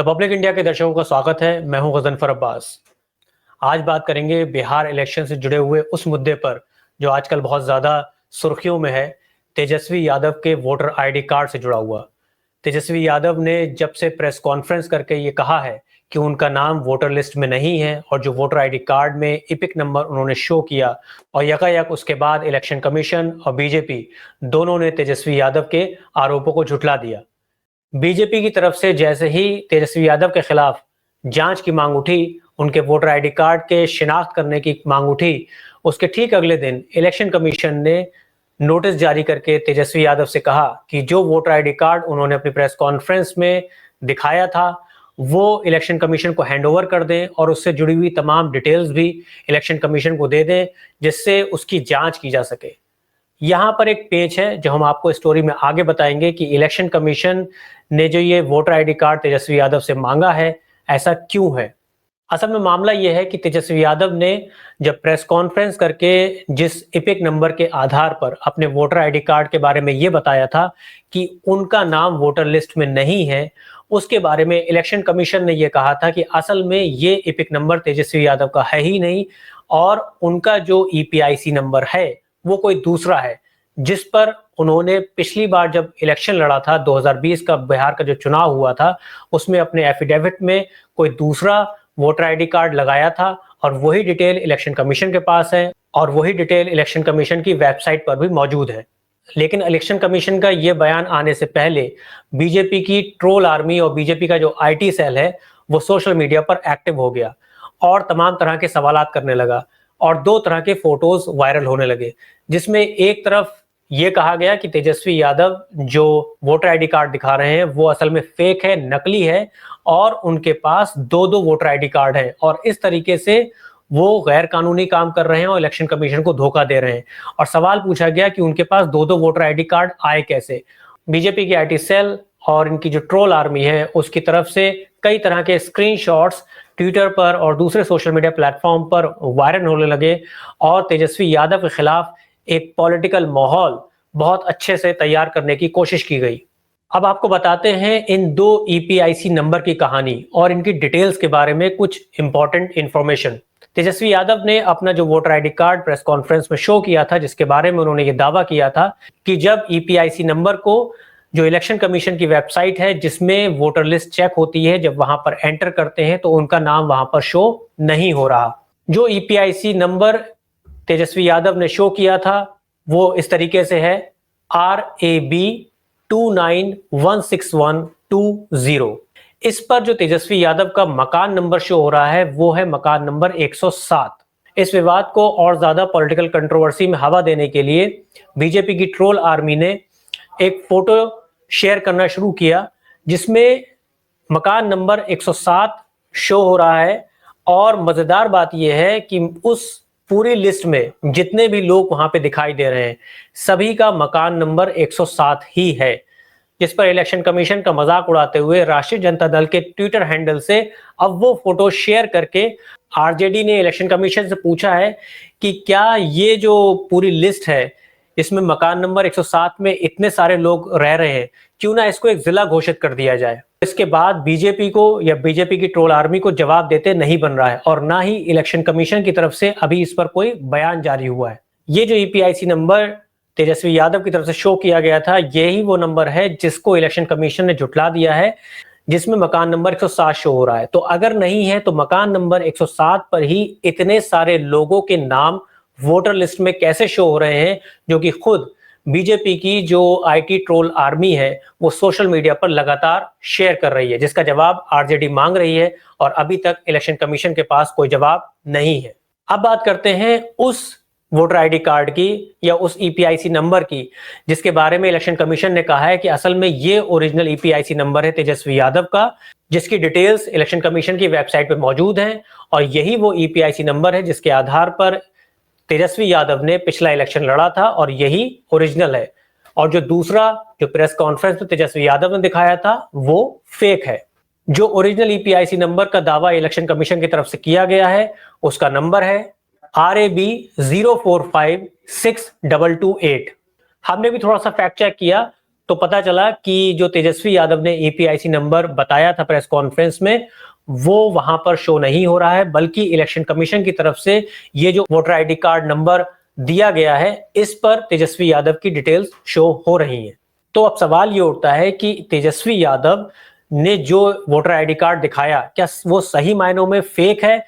The public India के दर्शकों का स्वागत है। मैं हूं गजनफर अब्बास। आज बात करेंगे बिहार इलेक्शन से जुड़े हुए उस मुद्दे पर जो आजकल बहुत ज़्यादा सुर्खियों में है, तेजस्वी यादव के वोटर आईडी कार्ड से जुड़ा हुआ। तेजस्वी यादव ने जब से प्रेस कॉन्फ्रेंस करके ये कहा है कि उनका नाम वोटर लिस्ट में नहीं है और जो वोटर आईडी कार्ड में इपिक नंबर उन्होंने शो किया, और यकायक उसके बाद इलेक्शन कमीशन और बीजेपी दोनों ने तेजस्वी यादव के आरोपों को झुठला दिया। बीजेपी की तरफ से जैसे ही तेजस्वी यादव के खिलाफ जांच की मांग उठी, उनके वोटर आईडी कार्ड के शिनाख्त करने की मांग उठी, उसके ठीक अगले दिन इलेक्शन कमीशन ने नोटिस जारी करके तेजस्वी यादव से कहा कि जो वोटर आईडी कार्ड उन्होंने अपनी प्रेस कॉन्फ्रेंस में दिखाया था वो इलेक्शन कमीशन को हैंडओवर कर दें और उससे जुड़ी हुई तमाम डिटेल्स भी इलेक्शन कमीशन को दे दें, जिससे उसकी जांच की जा सके। यहाँ पर एक पेज है जो हम आपको स्टोरी में आगे बताएंगे कि इलेक्शन कमीशन ने जो ये voter ID card Tejashwi Yadav से मांगा है, ऐसा क्यों है। असल में मामला ये है कि तेजस्वी यादव ने जब प्रेस कॉन्फ्रेंस करके जिस इपिक नंबर के आधार पर अपने वोटर आईडी कार्ड के बारे में ये बताया था कि उनका नाम वोटर लिस्ट में नहीं है, उसके बारे में इलेक्शन कमीशन ने ये कहा था कि असल में ये इपिक नंबर तेजस्वी यादव का है ही नहीं और उनका जो ईपीआईसी नंबर है वो कोई दूसरा है, जिस पर उन्होंने पिछली बार जब इलेक्शन लड़ा था 2020 का बिहार का जो चुनाव हुआ था उसमें अपने एफिडेविट में कोई दूसरा वोटर आईडी कार्ड लगाया था और वही डिटेल इलेक्शन कमीशन के पास है और वही डिटेल इलेक्शन कमीशन की वेबसाइट पर भी मौजूद है। लेकिन इलेक्शन कमीशन का ये बयान आने से पहले बीजेपी की ट्रोल आर्मी और बीजेपी का जो आईटी सेल है वो सोशल मीडिया पर एक्टिव हो गया और तमाम तरह के सवालात करने लगा और दो तरह के फोटोज वायरल होने लगे, जिसमें एक तरफ ये कहा गया कि तेजस्वी यादव जो वोटर आईडी कार्ड दिखा रहे हैं वो असल में फेक है, नकली है और उनके पास दो दो वोटर आईडी कार्ड हैं और इस तरीके से वो गैर कानूनी काम कर रहे हैं और इलेक्शन कमीशन को धोखा दे रहे हैं। और सवाल पूछा गया कि उनके पास दो दो वोटर आईडी कार्ड आए कैसे। बीजेपी की आईटी सेल और इनकी जो ट्रोल आर्मी है उसकी तरफ से कई तरह के स्क्रीनशॉट्स ट्विटर पर और दूसरे सोशल मीडिया प्लेटफॉर्म पर वायरल होने लगे और तेजस्वी यादव के खिलाफ एक पॉलिटिकल माहौल बहुत अच्छे से तैयार करने की कोशिश की गई। अब आपको बताते हैं इन दो ईपीआईसी नंबर की कहानी और इनकी डिटेल्स के बारे में कुछ इंपॉर्टेंट इंफॉर्मेशन। तेजस्वी यादव ने अपना जो voter ID card press conference में शो किया था, जिसके बारे में उन्होंने ये दावा किया था कि जब ईपीआईसी नंबर को जो इलेक्शन कमीशन की वेबसाइट है जिसमें वोटर लिस्ट चेक होती है, जब वहां पर एंटर करते हैं तो उनका नाम वहां पर शो नहीं हो रहा। जो ईपीआईसी नंबर तेजस्वी यादव ने शो किया था वो इस तरीके से है RAB 29161220। इस पर जो तेजस्वी यादव का मकान नंबर शो हो रहा है वो है मकान नंबर 107। इस विवाद को और ज्यादा पॉलिटिकल कंट्रोवर्सी में हवा देने के लिए बीजेपी की ट्रोल आर्मी ने एक फोटो शेयर करना शुरू किया जिसमें मकान नंबर 107 शो हो रहा है। और मजेदार बात यह है कि उस पूरी लिस्ट में जितने भी लोग वहां पे दिखाई दे रहे हैं सभी का मकान नंबर 107 ही है, जिस पर इलेक्शन कमीशन का मजाक उड़ाते हुए राष्ट्रीय जनता दल के ट्विटर हैंडल से अब वो फोटो शेयर करके आरजेडी ने इलेक्शन कमीशन से पूछा है कि क्या ये जो पूरी लिस्ट है इसमें मकान नंबर 107 में इतने सारे लोग रह रहे हैं, क्यों ना इसको एक जिला घोषित कर दिया जाए। इसके बाद बीजेपी को या बीजेपी की ट्रोल आर्मी को जवाब देते नहीं बन रहा है और ना ही इलेक्शन कमीशन की तरफ से अभी इस पर कोई बयान जारी हुआ है। ये जो ईपीआईसी नंबर तेजस्वी यादव की तरफ से शो किया गया था यही वो नंबर है जिसको इलेक्शन कमीशन ने झुठला दिया है, जिसमें मकान नंबर 107 शो हो रहा है। तो अगर नहीं है तो मकान नंबर 107 पर ही इतने सारे लोगों के नाम वोटर लिस्ट में कैसे शो हो रहे हैं, जो कि खुद बीजेपी की जो आईटी ट्रोल आर्मी है वो सोशल मीडिया पर लगातार शेयर कर रही है, जिसका जवाब आरजेडी मांग रही है और अभी तक इलेक्शन कमीशन के पास कोई जवाब नहीं है। अब बात करते हैं उस वोटर आईडी कार्ड की या उस ईपीआईसी नंबर की जिसके बारे में इलेक्शन कमीशन ने कहा है कि असल में ये ओरिजिनल ईपीआईसी नंबर है तेजस्वी यादव का, जिसकी डिटेल्स इलेक्शन कमीशन की वेबसाइट पर मौजूद हैं और यही वो ईपीआईसी नंबर है जिसके आधार पर तेजस्वी यादव ने पिछला इलेक्शन लड़ा था और यही ओरिजिनल है। और जो दूसरा जो प्रेस कॉन्फ्रेंस में तेजस्वी यादव ने दिखाया था वो फेक है। जो ओरिजिनल ईपीआईसी नंबर का दावा इलेक्शन कमीशन की तरफ से किया गया है उसका नंबर है RAB 04562228। हमने भी थोड़ा सा फैक्ट चेक किया तो पता चला कि जो तेजस्वी यादव ने ईपीआईसी नंबर बताया था प्रेस कॉन्फ्रेंस में, वो वहां पर शो नहीं हो रहा है, बल्कि इलेक्शन कमीशन की तरफ से ये जो वोटर आईडी कार्ड नंबर दिया गया है, इस पर तेजस्वी यादव की डिटेल्स शो हो रही हैं। तो अब सवाल ये उठता है कि तेजस्वी यादव ने जो वोटर आईडी कार्ड दिखाया, क्या वो सही मायनों में फेक है,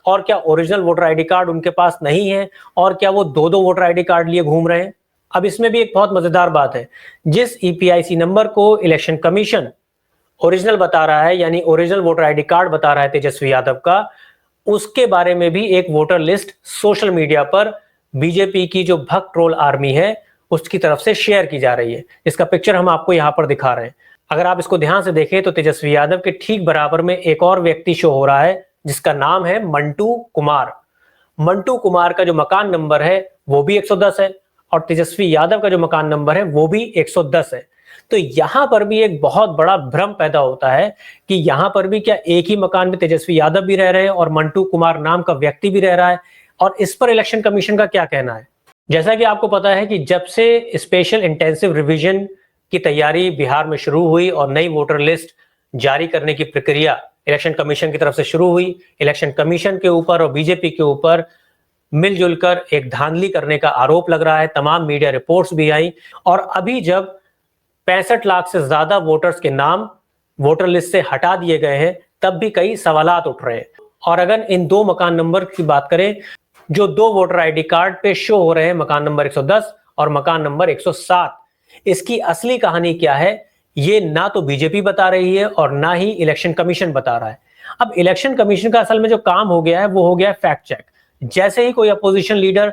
और क्या ओरिजिनल वोटर आईडी कार्ड उनके पास नहीं है, और क्या वो दो वोटर आईडी कार्ड लिए घूम रहे हैं? अब इसमें भी एक बहुत मजेदार बात है, जिस ईपीआईसी नंबर को इलेक्शन कमीशन ओरिजिनल बता रहा है, यानी ओरिजिनल वोटर आईडी कार्ड बता रहा है तेजस्वी यादव का, उसके बारे में भी एक वोटर लिस्ट सोशल मीडिया पर बीजेपी की जो भक्त ट्रोल आर्मी है उसकी तरफ से शेयर की जा रही है। इसका पिक्चर हम आपको यहां पर दिखा रहे हैं। अगर आप इसको ध्यान से देखें तो तेजस्वी यादव के ठीक बराबर में एक और व्यक्ति शो हो रहा है, जिसका नाम है मंटू कुमार। मंटू कुमार का जो मकान नंबर है वो भी 110 है, और तेजस्वी यादव का जो मकान नंबर है वो भी 110 है। तो यहां पर भी एक बहुत बड़ा भ्रम पैदा होता है कि यहां पर भी क्या एक ही मकान में तेजस्वी यादव भी रह रहे हैं और मंटू कुमार नाम का व्यक्ति भी रह रहा है, और इस पर इलेक्शन कमीशन का क्या कहना है? जैसा कि आपको पता है कि जब से स्पेशल इंटेंसिव रिवीजन की तैयारी बिहार में शुरू हुई और नई वोटर लिस्ट जारी करने की प्रक्रिया इलेक्शन कमीशन की तरफ से शुरू हुई, इलेक्शन कमीशन के ऊपर और बीजेपी के ऊपर मिलजुल कर एक धांधली करने का आरोप लग रहा है। तमाम मीडिया रिपोर्ट्स भी आई, और अभी जब 65 लाख से ज्यादा वोटर्स के नाम वोटर लिस्ट से हटा दिए गए हैं, तब भी कई सवालात उठ रहे हैं। और अगर इन दो मकान नंबर की बात करें, जो दो वोटर आईडी कार्ड पे शो हो रहे हैं, मकान नंबर 110 और मकान नंबर 107, इसकी असली कहानी क्या है, ये ना तो बीजेपी बता रही है और ना ही इलेक्शन कमीशन बता रहा है। अब इलेक्शन कमीशन का असल में जो काम हो गया है वो हो गया है फैक्ट चेक। जैसे ही कोई अपोजिशन लीडर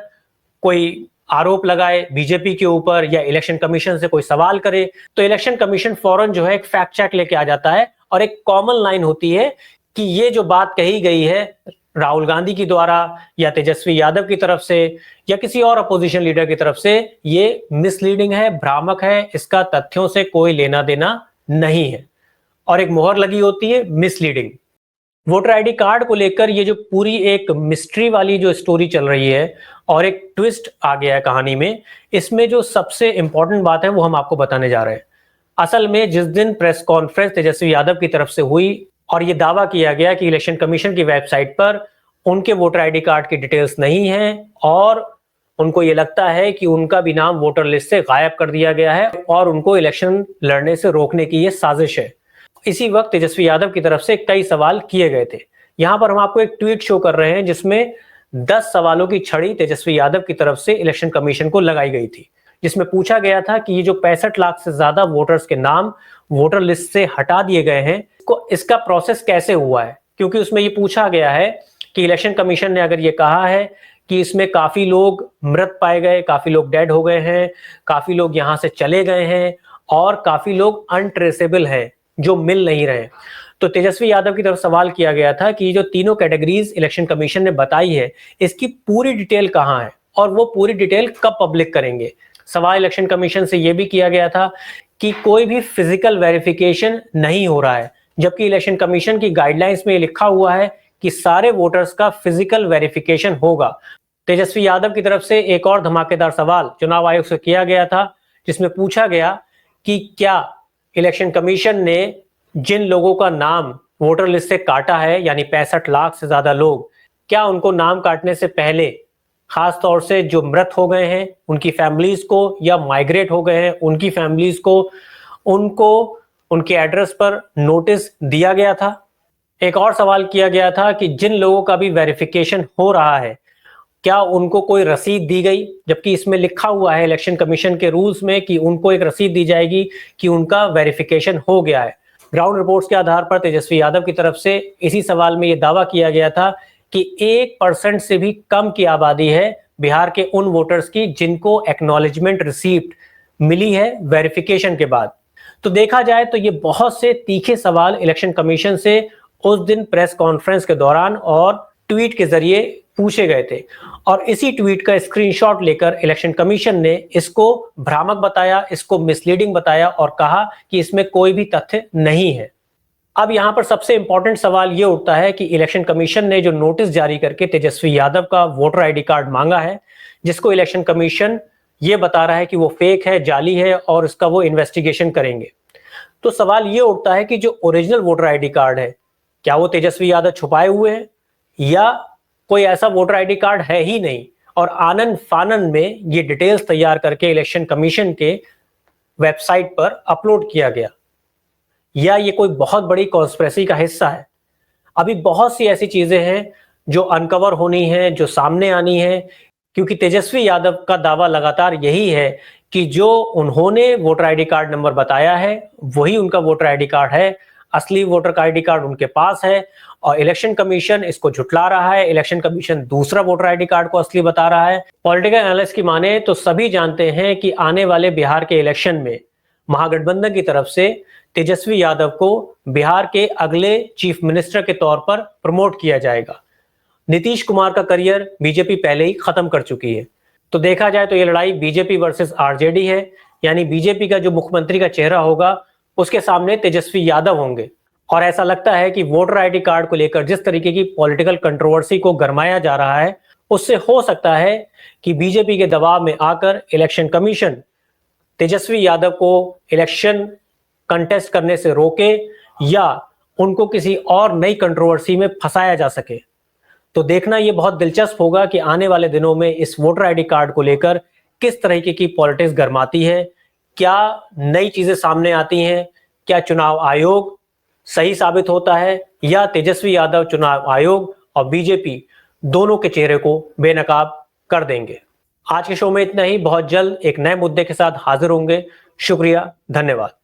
कोई आरोप लगाए बीजेपी के ऊपर या इलेक्शन कमीशन से कोई सवाल करे, तो इलेक्शन कमीशन फौरन जो है एक फैक्ट चेक लेके आ जाता है, और एक कॉमन लाइन होती है कि ये जो बात कही गई है राहुल गांधी की द्वारा या तेजस्वी यादव की तरफ से या किसी और अपोजिशन लीडर की तरफ से, ये मिसलीडिंग है, भ्रामक है, इसका तथ्यों से कोई लेना देना नहीं है, और एक मोहर लगी होती है मिसलीडिंग। वोटर आईडी कार्ड को लेकर ये जो पूरी एक मिस्ट्री वाली जो स्टोरी चल रही है और एक ट्विस्ट आ गया है कहानी में, इसमें जो सबसे इंपॉर्टेंट बात है वो हम आपको बताने जा रहे हैं। असल में जिस दिन प्रेस कॉन्फ्रेंस तेजस्वी यादव की तरफ से हुई और ये दावा किया गया कि इलेक्शन कमीशन की वेबसाइट पर उनके वोटर आईडी कार्ड की डिटेल्स नहीं है और उनको ये लगता है कि उनका भी नाम वोटर लिस्ट से गायब कर दिया गया है और उनको इलेक्शन लड़ने से रोकने की ये साजिश है, इसी वक्त तेजस्वी यादव की तरफ से कई सवाल किए गए थे। यहां पर हम आपको एक ट्वीट शो कर रहे हैं जिसमें 10 सवालों की छड़ी तेजस्वी यादव की तरफ से इलेक्शन कमीशन को लगाई गई थी, जिसमें पूछा गया था कि ये जो 65 लाख से ज्यादा वोटर्स के नाम वोटर लिस्ट से हटा दिए गए हैं, इसका प्रोसेस कैसे हुआ है। क्योंकि उसमें ये पूछा गया है कि इलेक्शन कमीशन ने अगर ये कहा है कि इसमें काफी लोग मृत पाए गए, काफी लोग डेड हो गए हैं, काफी लोग यहां से चले गए हैं और काफी लोग अनट्रेसेबल हैं जो मिल नहीं रहे, तो तेजस्वी यादव की तरफ सवाल किया गया था कि जो तीनों कैटेगरीज इलेक्शन कमीशन ने बताई है, इसकी पूरी डिटेल कहां है और वो पूरी डिटेल कब पब्लिक करेंगे। सवाल इलेक्शन कमीशन से यह भी किया गया था कि कोई भी फिजिकल वेरिफिकेशन नहीं हो रहा है, जबकि इलेक्शन कमीशन की गाइडलाइंस में लिखा हुआ है कि सारे वोटर्स का फिजिकल वेरिफिकेशन होगा। तेजस्वी यादव की तरफ से एक और धमाकेदार सवाल चुनाव आयोग से किया गया था, जिसमें पूछा गया कि क्या इलेक्शन कमीशन ने जिन लोगों का नाम वोटर लिस्ट से काटा है, यानी 65 लाख से ज्यादा लोग, क्या उनको नाम काटने से पहले खास तौर से जो मृत हो गए हैं उनकी फैमिलीज को या माइग्रेट हो गए हैं उनकी फैमिलीज को, उनको उनके एड्रेस पर नोटिस दिया गया था। एक और सवाल किया गया था कि जिन लोगों का भी वेरिफिकेशन हो रहा है, क्या उनको कोई रसीद दी गई, जबकि इसमें लिखा हुआ है इलेक्शन कमीशन के रूल्स में कि उनको एक रसीद दी जाएगी कि उनका वेरिफिकेशन हो गया है। ग्राउंड रिपोर्ट्स के आधार पर तेजस्वी यादव की तरफ से इसी सवाल में यह दावा किया गया था कि 1% से भी कम की आबादी है बिहार के उन वोटर्स की जिनको एक्नॉलेजमेंट रिसीप्ट मिली है वेरिफिकेशन के बाद। तो देखा जाए तो ये बहुत से तीखे सवाल इलेक्शन कमीशन से उस दिन प्रेस कॉन्फ्रेंस के दौरान और ट्वीट के जरिए पूछे गए थे, और इसी ट्वीट का स्क्रीनशॉट लेकर इलेक्शन कमीशन ने इसको भ्रामक बताया, इसको मिसलीडिंग बताया और कहा कि इसमें कोई भी तथ्य नहीं है। अब यहां पर सबसे इंपॉर्टेंट सवाल यह उठता है कि इलेक्शन कमीशन ने जो नोटिस जारी करके तेजस्वी यादव का वोटर आईडी कार्ड मांगा है, जिसको इलेक्शन कमीशन ये बता रहा है कि वो फेक है, जाली है और इसका वो इन्वेस्टिगेशन करेंगे। तो सवाल ये उठता है कि जो ओरिजिनल वोटर आईडी कार्ड है, क्या वो तेजस्वी यादव छुपाए हुए हैं या कोई ऐसा वोटर आईडी कार्ड है ही नहीं और आनन फानन में ये डिटेल्स तैयार करके इलेक्शन कमीशन के वेबसाइट पर अपलोड किया गया, या ये कोई बहुत बड़ी कॉन्स्पिरेसी का हिस्सा है। अभी बहुत सी ऐसी चीजें हैं जो अनकवर होनी है, जो सामने आनी है, क्योंकि तेजस्वी यादव का दावा लगातार यही है कि जो उन्होंने वोटर आईडी कार्ड नंबर बताया है वही उनका वोटर आईडी कार्ड है, असली वोटर आईडी कार्ड उनके पास है और इलेक्शन कमीशन इसको झुटला रहा है। इलेक्शन कमीशन दूसरा वोटर आईडी कार्ड को असली बता रहा है। पॉलिटिकल एनालिस्ट की माने तो सभी जानते हैं कि आने वाले बिहार के इलेक्शन में महागठबंधन की तरफ से तेजस्वी यादव को बिहार के अगले चीफ मिनिस्टर के तौर पर प्रमोट किया जाएगा। नीतीश कुमार का करियर बीजेपी पहले ही खत्म कर चुकी है। तो देखा जाए तो ये लड़ाई बीजेपी वर्सेस आरजेडी है, यानी बीजेपी का जो मुख्यमंत्री का चेहरा होगा उसके सामने तेजस्वी यादव होंगे। और ऐसा लगता है कि वोटर आईडी कार्ड को लेकर जिस तरीके की पॉलिटिकल कंट्रोवर्सी को गरमाया जा रहा है, उससे हो सकता है कि बीजेपी के दबाव में आकर इलेक्शन कमीशन तेजस्वी यादव को इलेक्शन कंटेस्ट करने से रोके या उनको किसी और नई कंट्रोवर्सी में फंसाया जा सके। तो देखना ये बहुत दिलचस्प होगा कि आने वाले दिनों में इस वोटर आईडी कार्ड को लेकर किस तरीके की पॉलिटिक्स गरमाती है, क्या नई चीजें सामने आती हैं, क्या चुनाव आयोग सही साबित होता है या तेजस्वी यादव चुनाव आयोग और बीजेपी दोनों के चेहरे को बेनकाब कर देंगे। आज के शो में इतना ही। बहुत जल्द एक नए मुद्दे के साथ हाजिर होंगे। शुक्रिया, धन्यवाद।